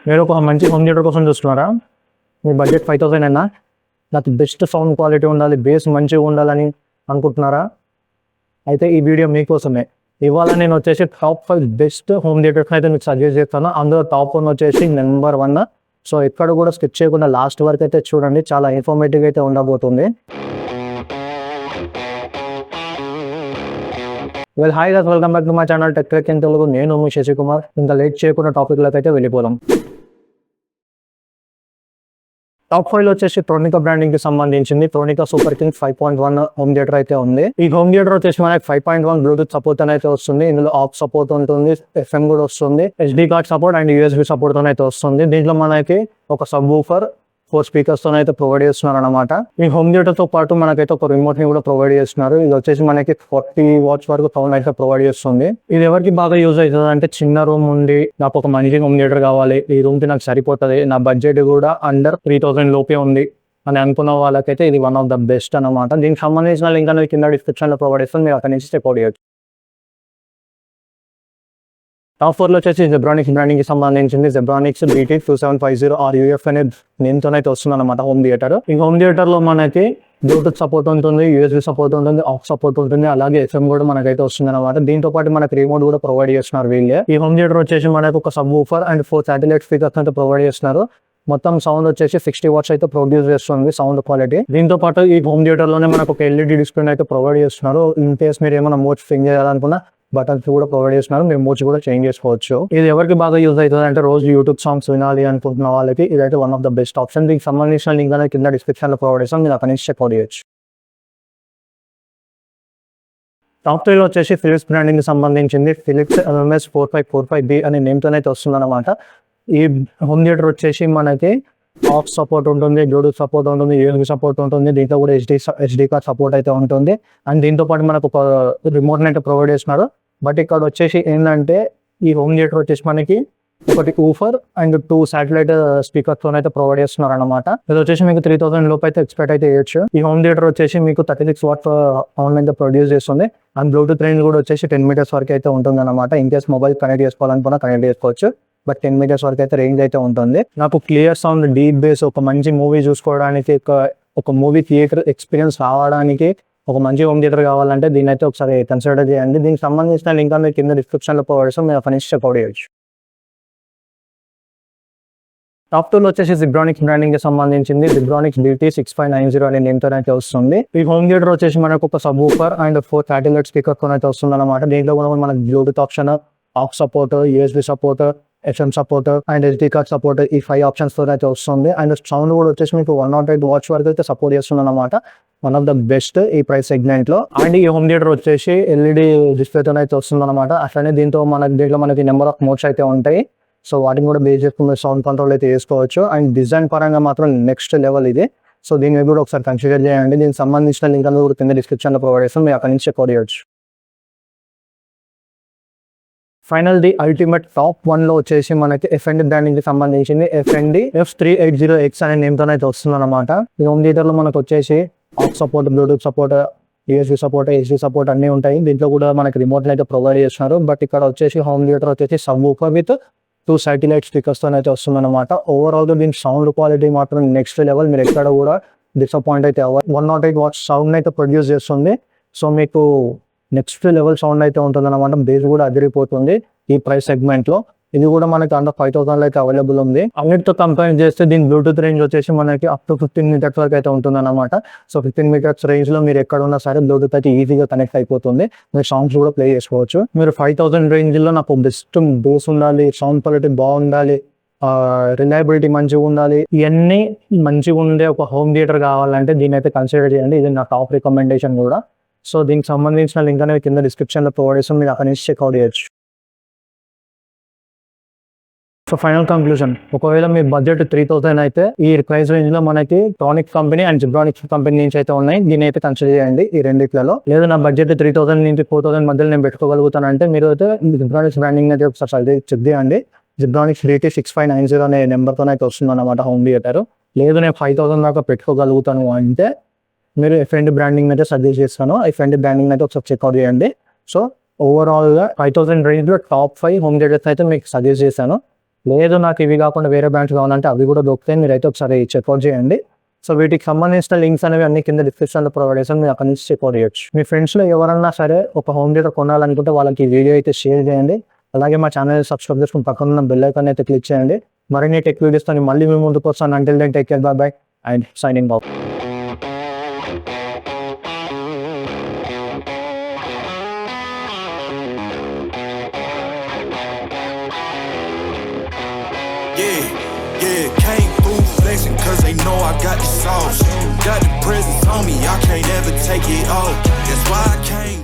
మీరు ఒక మంచి హోమ్ థియేటర్ కోసం చూస్తున్నారా? మీ బడ్జెట్ 5000 అయినా నాకు బెస్ట్ సౌండ్ క్వాలిటీ ఉండాలి, బేస్ మంచిగా ఉండాలని అనుకుంటున్నారా? అయితే ఈ వీడియో మీకోసమే. ఇవాళ నేను వచ్చేసి టాప్ 5 బెస్ట్ హోమ్ థియేటర్స్ అయితే మీకు సజెస్ట్ చేస్తాను. అందులో టాప్ 1 వచ్చేసి నెంబర్ 1. సో ఎక్కడ కూడా స్కిప్ చేయకుండా లాస్ట్ వరకు అయితే చూడండి, చాలా ఇన్ఫర్మేటివ్ అయితే ఉండబోతుంది. Hi guys, welcome back to my channel tech trek in Telugu. నేను మీ శశికుమార్. ఇంకా లేట్ చేయకుండా టాపిక్లోకి అయితే వెళ్ళిపోదాం. టాప్ 5 వచ్చేసి ట్రోనికా బ్రాండింగ్ కి సంబంధించింది ట్రోనికా సూపర్ కింగ్ 5.1 హోమ్ థియేటర్ అయితే ఉంది. ఈ హోమ్ థియేటర్ వచ్చేసి మనకి 5.1 బ్లూటూత్ సపోర్ట్ అయితే వస్తుంది. ఇందులో ఆక్స్ సపోర్ట్ ఉంటుంది, FM కూడా వస్తుంది, SD card support and USB support అయితే వస్తుంది. దీంట్లో మనకి ఒక సబ్ వూఫర్ 4 స్పీకర్స్ తో అయితే ప్రొవైడ్ చేస్తున్నారు అనమాట. ఈ హోమ్ థియేటర్ తో పాటు మనకైతే ఒక రిమోట్ ని కూడా ప్రొవైడ్ చేస్తున్నారు. ఇది వచ్చేసి మనకి 40 వాట్స్ వరకు సౌండ్ అయితే ప్రొవైడ్ చేస్తుంది. ఇది ఎవరికి బాగా యూజ్ అవుతుంది అంటే, చిన్న రూమ్ ఉంది, నాకు ఒక మంచి హోమ్ థియేటర్ కావాలి, ఈ రూమ్ కి నాకు సరిపోతుంది, నా బడ్జెట్ కూడా అండర్ 3000 లోపే ఉంది అని అనుకున్న వాళ్ళకైతే ఇది వన్ ఆఫ్ ద బెస్ట్ అనమాట. దీనికి సంబంధించిన లింక్ అనేది కింద డిస్క్రిప్షన్ లో ప్రొవైడ్ చేస్తుంది, మీరు అక్కడ నుంచి చెక్అవుట్ చేయొచ్చు. టాప్ 4 లో వచ్చేసి జెబ్రానిక్స్ బ్రాండింగ్ కి సంబంధించింది జెబ్రానిక్స్ BT2750 RUF అనే నేమ్తో అయితే వస్తుంది అనమాట హోమ్ థియేటర్. ఈ హోమ్ థియేటర్ లో మనకి బ్లూటూత్ సపోర్ట్ ఉంటుంది, USB సపోర్ట్ ఉంటుంది, ఆక్స్ సపోర్ట్ ఉంటుంది, అలాగే FM కూడా మనకైతే వస్తుంది అనమాట. దీంతో పాటు మనకి రిమోట్ కూడా ప్రొవైడ్ చేస్తున్నారు వీళ్ళే. ఈ హోమ్ థియేటర్ వచ్చేసి మనకు ఒక sub woofer and 4 satellite speakers అయితే ప్రొవైడ్ చేస్తున్నారు. మొత్తం సౌండ్ వచ్చేసి 60 వాట్స్ అయితే ప్రొడ్యూస్ చేస్తుంది సౌండ్ క్వాలిటీ. దీంతో పాటు ఈ హోమ్ థియేటర్ లోనే మనకు ఒక LED డిస్ప్లే అయితే ప్రొవైడ్ చేస్తున్నారు. ఇన్ కేస్ మీరు ఏమైనా మోడ్స్ చేంజ్ చేయాలనుకున్నా బటన్స్ కూడా ప్రొవైడ్ చేస్తున్నారు, మీరు మోడ్స్ కూడా చేంజ్ చేసుకోవచ్చు. ఇది ఎవరికి బాగా యూజ్ అవుతుంది అంటే, రోజు యూట్యూబ్ సాంగ్స్ వినాలి అనుకుంటున్న వాళ్ళకి ఇదైతే one of the best option. దీనికి సంబంధించిన లింక్ అనేది కింద డిస్క్రిప్షన్ లో ప్రొవైడ్ చేస్తాం, మీరు అక్కడ నుంచి చెక్అవుట్ చేయొచ్చు. టాప్ 3 లో వచ్చేసి ఫిలిప్స్ బ్రాండింగ్ కి సంబంధించింది ఫిలిప్స్ MMS 4545B అనే నేమ్తో అయితే వస్తుంది అనమాట. ఈ హోమ్ థియేటర్ వచ్చేసి మనకి ఆక్స్ సపోర్ట్ ఉంటుంది, బ్లూటూత్ సపోర్ట్ ఉంటుంది, USB సపోర్ట్ ఉంటుంది, దీంట్లో కూడా SD కార్డ్ సపోర్ట్ అయితే ఉంటుంది. అండ్ దీంతో పాటు మనకు ఒక రిమోట్ అయితే ప్రొవైడ్ చేస్తున్నారు. బట్ ఇక్కడ వచ్చేసి ఏంటంటే, ఈ హోమ్ థియేటర్ వచ్చేసి మనకి ఒకటి ఊఫర్ అండ్ 2 శాటిలైట్ స్పీకర్స్ తో అయితే ప్రొవైడ్ చేస్తున్నారు అనమాట. ఇది వచ్చేసి మీకు 3000 లోపు అయితే ఎక్స్పెక్ట్ అయితే చేయొచ్చు. ఈ హోమ్ థియేటర్ వచ్చేసి మీకు 36 వాట్ సౌండ్ అయితే ప్రొడ్యూస్ చేస్తుంది. అండ్ బ్లూటూత్ రేంజ్ కూడా వచ్చేసి 10 మీటర్స్ వరకు అయితే ఉంటుంది అనమాట. ఇన్ కేస్ మొబైల్ కనెక్ట్ చేసుకోవాలనుకున్నా కనెక్ట్ చేసుకోవచ్చు, బట్ 10 మీటర్స్ వరకు అయితే రేంజ్ అయితే ఉంటుంది. నాకు క్లియర్ సౌండ్, డీప్ బేస్, ఒక మంచి మూవీ చూసుకోవడానికి, ఒక మూవీ థియేటర్ ఎక్స్పీరియన్స్ రావడానికి ఒక మంచి హోమ్ థియేటర్ కావాలంటే దీని అయితే ఒకసారి కన్సిడర్ చేయండి. దీనికి సంబంధించిన లింక్ అనేది కింద డిస్క్రిప్షన్ లో ప్రొవైడ్ చేస్తాం, మీరు అక్కడ నుంచి చెక్అవుట్ చేయొచ్చు. టాప్ 2 లో వచ్చేసి జిబ్రానిక్స్ బ్రాండింగ్ కి సంబంధించింది జిబ్రానిక్స్ BT6590 అనే నేమ్తో అయితే వస్తుంది. ఈ హోమ్ థియేటర్ వచ్చేసి మనకు ఒక sub woofer and 4 satellite speaker తో అయితే వస్తుంది అనమాట. దీంట్లో కూడా మనకు Bluetooth option, aux support, USB support, FM support and SD card support, ఈ 5 ఆప్షన్స్ తో అయితే వస్తుంది. అండ్ సౌండ్ కూడా వచ్చేసి మీకు 108 వాట్స్ వరకు అయితే సపోర్ట్ చేస్తుంది అనమాట. వన్ ఆఫ్ ద బెస్ట్ ఈ ప్రైస్ సెగ్మెంట్ లో. అండ్ ఈ హోమ్ థియేటర్ వచ్చేసి LED డిస్ప్లేతో అయితే వస్తుంది అనమాట. అట్లనే దీంట్లో మనకి నెంబర్ ఆఫ్ మోడ్స్ అయితే ఉంటాయి. సో వాటిని కూడా బేస్ చేసుకుని సౌండ్ కంట్రోల్ అయితే చేసుకోవచ్చు. అండ్ డిజైన్ పరంగా మాత్రం నెక్స్ట్ లెవెల్ ఇది. సో దీన్ని కూడా ఒకసారి కన్సిడర్ చేయండి. దీనికి సంబంధించిన లింక్ అనేది కూడా కింద డిస్క్రిప్షన్ లో ప్రొవైడ్ చేస్తాం, మీరు అక్కడ నుంచి చెక్అవుట్ చేయొచ్చు. ఫైనల్ ది అల్టిమేట్ టాప్ 1 లో వచ్చేసి మనకి FND బ్రాండింగ్ కి సంబంధించింది FND F380X అనే నేమ్తో అయితే వస్తుంది అనమాట. ఈ హోమ్ థియేటర్ లో మనకు వచ్చేసి aux support, Bluetooth support, USB support, SD support అన్ని ఉంటాయి. దీంట్లో కూడా మనకి రిమోట్ అయితే ప్రొవైడ్ చేస్తున్నారు. బట్ ఇక్కడ వచ్చేసి హోమ్ థియేటర్ వచ్చేసి sub woofer with 2 satellite speakers తో అయితే వస్తుంది అనమాట. ఓవరాల్ గా దీని సౌండ్ క్వాలిటీ మాత్రం నెక్స్ట్ లెవెల్, మీరు ఎక్కడ కూడా డిసప్పాయింట్ అయితే అవ్వదు. 108 వాట్స్ సౌండ్ అయితే ప్రొడ్యూస్ చేస్తుంది. సో మీకు నెక్స్ట్ లెవెల్ సౌండ్ అయితే ఉంటుంది అనమాట. బేస్ కూడా అదిరిపోతుంది ఈ ప్రైస్ సెగ్మెంట్ లో. ఇది కూడా మనకి అండర్ 5000 అయితే అవైలబుల్ ఉంది. అన్నిటితో కంపేర్ చేస్తే దీని బ్లూటూత్ రేంజ్ వచ్చేసి మనకి అప్ టు 15 మీటర్స్ వరకు అయితే ఉంటుంది అనమాట. సో 15 మీటర్స్ రేంజ్ లో మీరు ఎక్కడ ఉన్నా సరే బ్లూటూత్ అయితే ఈజీగా కనెక్ట్ అయిపోతుంది. మీరు సాంగ్స్ కూడా ప్లే చేసుకోవచ్చు. మీరు 5000 రేంజ్ లో నాకు బెస్ట్ బేస్ ఉండాలి, సౌండ్ క్వాలిటీ బాగుండాలి, రిలయబిలిటీ మంచిగా ఉండాలి, ఇవన్నీ మంచిగా ఉండే ఒక హోమ్ థియేటర్ కావాలంటే దీన్ని అయితే కన్సిడర్ చేయండి. ఇది నా టాప్ రికమెండేషన్ కూడా. సో దీనికి సంబంధించిన లింక్ అనేది కింద డిస్క్రిప్షన్ లో ప్రొవైడ్ చేస్తాం, మీరు అక్కడ నుంచి చెక్అవుట్ చేయొచ్చు. సో ఫైనల్ కంక్లూజన్, ఒకవేళ మీ బడ్జెట్ 3000 అయితే ఈ ప్రైస్ రేంజ్ లో మనకి ట్రోనిక్ కంపెనీ అండ్ జిబ్రానిక్స్ కంపెనీ నుంచి అయితే ఉన్నాయి. దీని అయితే కన్సిడర్ చేయండి ఈ రెండిట్లలో. లేదా నా బడ్జెట్ 3000 నుంచి 4000 మధ్యలో నేను పెట్టుకోగలుగుతాను అంటే మీరు అయితే జిబ్రానిక్స్ బ్రాండింగ్ అయితే ఒకసారి చెక్ చేయండి. జిబ్రానిక్స్ BT6590 అనే నెంబర్తో అయితే వస్తుంది అనమాట హోమ్ థియేటర్. లేదు నేను 5000 దాకా పెట్టుకోగలుగుతాను అంటే మీరు FND బ్రాండింగ్ అయితే సజెస్ట్ చేస్తాను. FND బ్రాండింగ్ అయితే ఒకసారి చెక్అవుట్ చేయండి. సో ఓవరాల్గా 5000 రేంజ్లో టాప్ 5 హోమ్ థియేటర్స్ అయితే మీకు సజెస్ట్ చేశాను. లేదు నాకు ఇవి కాకుండా వేరే బ్రాండ్స్ కావాలంటే అవి కూడా దొరుకుతాయి, మీరైతే ఒకసారి చెక్అవుట్ చేయండి. సో వీటికి సంబంధించిన లింక్స్ అనేవి అన్ని కింద డిస్క్రిప్షన్లో ప్రొవైడ్ చేస్తాను, మీరు అక్కడ నుంచి చెక్అవుట్ చేయొచ్చు. మీ ఫ్రెండ్స్లో ఎవరన్నా సరే ఒక హోమ్ థియేటర్ కొనాలనుకుంటే వాళ్ళకి ఈ వీడియో అయితే షేర్ చేయండి. అలాగే మా ఛానల్ సబ్స్క్రైబ్ చేసుకుని పక్కన ఉన్న బెల్ ఐకాన్ అయితే క్లిక్ చేయండి. మరిన్ని టెక్ వీడియోస్తో మళ్ళీ మీ ముందుకు వస్తాను. Until then take care, bye bye and signing off. Yeah, came through flexing cause they know I got the sauce. Got the presents on me, I can't ever take it off. That's why I came.